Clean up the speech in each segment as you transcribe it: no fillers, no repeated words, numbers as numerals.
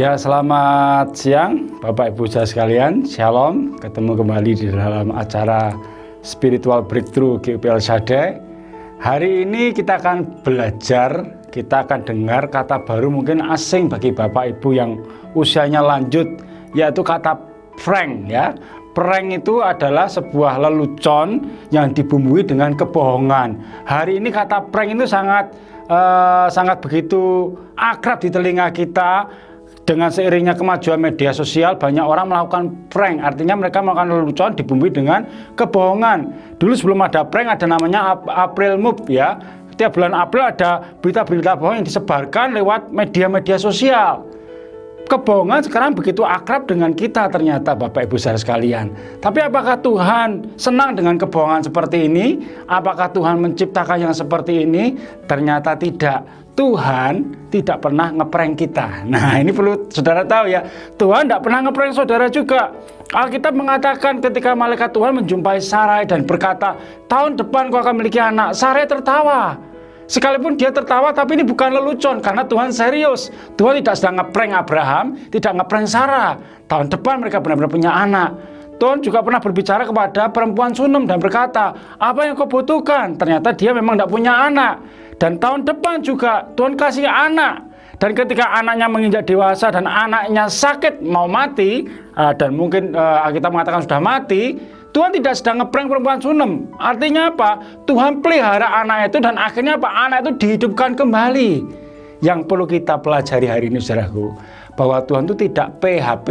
Ya, selamat siang Bapak Ibu saudara sekalian. Shalom, ketemu kembali di dalam acara Spiritual Breakthrough GUPL Shaddai. Hari ini kita akan belajar, kita akan dengar kata baru mungkin asing bagi Bapak Ibu yang usianya lanjut, yaitu kata prank ya. Prank itu adalah sebuah lelucon yang dibumbui dengan kebohongan. Hari ini kata prank itu sangat begitu akrab di telinga kita. Dengan seiringnya kemajuan media sosial, banyak orang melakukan prank. Artinya mereka melakukan lelucon dibumbui dengan kebohongan. Dulu sebelum ada prank ada namanya April Mop ya. Setiap bulan April ada berita-berita bohong yang disebarkan lewat media-media sosial. Kebohongan sekarang begitu akrab dengan kita ternyata Bapak Ibu saudara sekalian. Tapi apakah Tuhan senang dengan kebohongan seperti ini? Apakah Tuhan menciptakan yang seperti ini? Ternyata tidak. Tuhan tidak pernah ngeprank kita. Nah, ini perlu saudara tahu ya. Tuhan tidak pernah ngeprank saudara juga. Alkitab mengatakan ketika malaikat Tuhan menjumpai Sarai dan berkata, tahun depan kau akan memiliki anak. Sarai tertawa. Sekalipun dia tertawa, tapi ini bukan lelucon karena Tuhan serius. Tuhan tidak sedang ngeprank Abraham, tidak ngeprank Sarah. Tahun depan mereka benar-benar punya anak. Tuhan juga pernah berbicara kepada perempuan Sunem dan berkata, apa yang kau butuhkan? Ternyata dia memang tidak punya anak. Dan tahun depan juga Tuhan kasih anak. Dan ketika anaknya menginjak dewasa dan anaknya sakit mau mati, dan mungkin kita mengatakan sudah mati, Tuhan tidak sedang ngeprank perempuan Sunem. Artinya apa? Tuhan pelihara anak itu dan akhirnya apa? Anak itu dihidupkan kembali. Yang perlu kita pelajari hari ini saudaraku, bahwa Tuhan itu tidak PHP,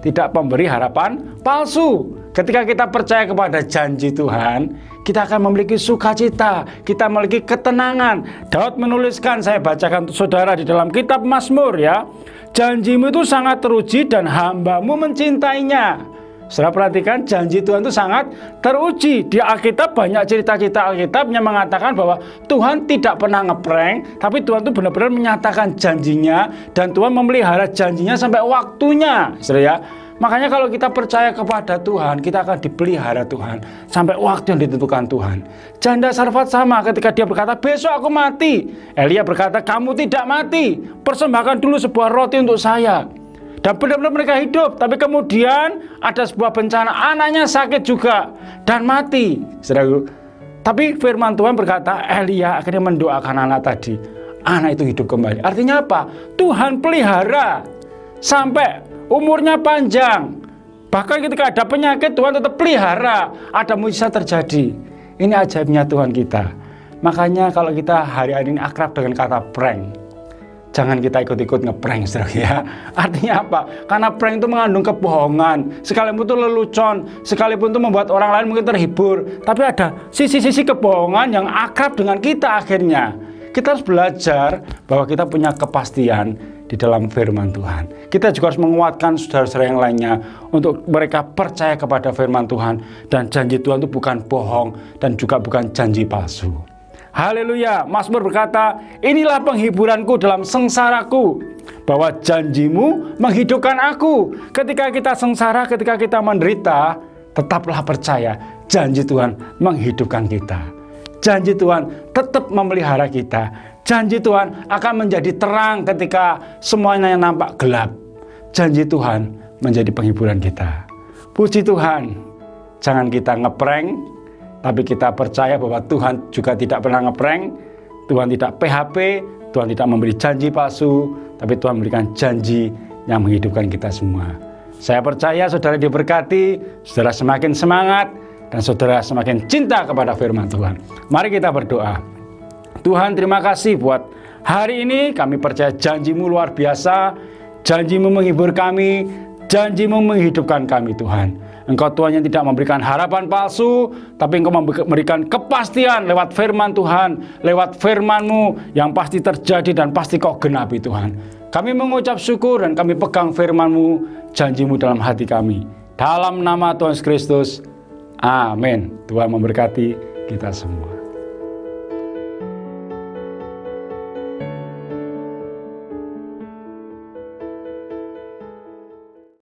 tidak memberi harapan palsu. Ketika kita percaya kepada janji Tuhan, kita akan memiliki sukacita, kita memiliki ketenangan. Daud menuliskan, saya bacakan untuk saudara di dalam kitab Mazmur ya. Janjimu itu sangat teruji dan hambamu mencintainya. Saudara perhatikan, janji Tuhan itu sangat teruji. Di Alkitab banyak cerita-cerita Alkitab yang mengatakan bahwa Tuhan tidak pernah ngeprank, tapi Tuhan itu benar-benar menyatakan janjinya dan Tuhan memelihara janjinya sampai waktunya. Saudara ya. Makanya kalau kita percaya kepada Tuhan, kita akan dipelihara Tuhan sampai waktu yang ditentukan Tuhan. Janda Sarfat sama ketika dia berkata, besok aku mati. Elia berkata, kamu tidak mati. Persembahkan dulu sebuah roti untuk saya. Dan benar-benar mereka hidup. Tapi kemudian ada sebuah bencana, anaknya sakit juga dan mati. Saudaraku. Tapi firman Tuhan berkata, Elia akhirnya mendoakan anak tadi. Anak itu hidup kembali. Artinya apa? Tuhan pelihara sampai umurnya panjang. Bahkan ketika ada penyakit Tuhan tetap pelihara. Ada mujizat terjadi. Ini ajaibnya Tuhan kita. Makanya kalau kita hari-hari ini akrab dengan kata prank, jangan kita ikut-ikut ngeprank ya. Artinya apa? Karena prank itu mengandung kebohongan. Sekalipun itu lelucon, sekalipun itu membuat orang lain mungkin terhibur, tapi ada sisi-sisi kebohongan yang akrab dengan kita akhirnya. Kita harus belajar bahwa kita punya kepastian di dalam firman Tuhan. Kita juga harus menguatkan saudara-saudara yang lainnya untuk mereka percaya kepada firman Tuhan. Dan janji Tuhan itu bukan bohong dan juga bukan janji palsu. Haleluya. Mazmur berkata, inilah penghiburanku dalam sengsaraku, bahwa janjimu menghidupkan aku. Ketika kita sengsara, ketika kita menderita, tetaplah percaya janji Tuhan menghidupkan kita. Janji Tuhan tetap memelihara kita. Janji Tuhan akan menjadi terang ketika semuanya yang nampak gelap. Janji Tuhan menjadi penghiburan kita. Puji Tuhan, jangan kita ngeprank, tapi kita percaya bahwa Tuhan juga tidak pernah ngeprank. Tuhan tidak PHP, Tuhan tidak memberi janji palsu, tapi Tuhan memberikan janji yang menghidupkan kita semua. Saya percaya saudara diberkati, saudara semakin semangat, dan saudara semakin cinta kepada firman Tuhan. Mari kita berdoa. Tuhan, terima kasih buat hari ini. Kami percaya janji-Mu luar biasa. Janji-Mu menghibur kami. Janji-Mu menghidupkan kami Tuhan. Engkau Tuhan yang tidak memberikan harapan palsu, tapi Engkau memberikan kepastian lewat firman Tuhan, lewat firman-Mu yang pasti terjadi dan pasti Kau genapi Tuhan. Kami mengucap syukur dan kami pegang firman-Mu, janji-Mu dalam hati kami. Dalam nama Tuhan Yesus Kristus, amin. Tuhan memberkati kita semua.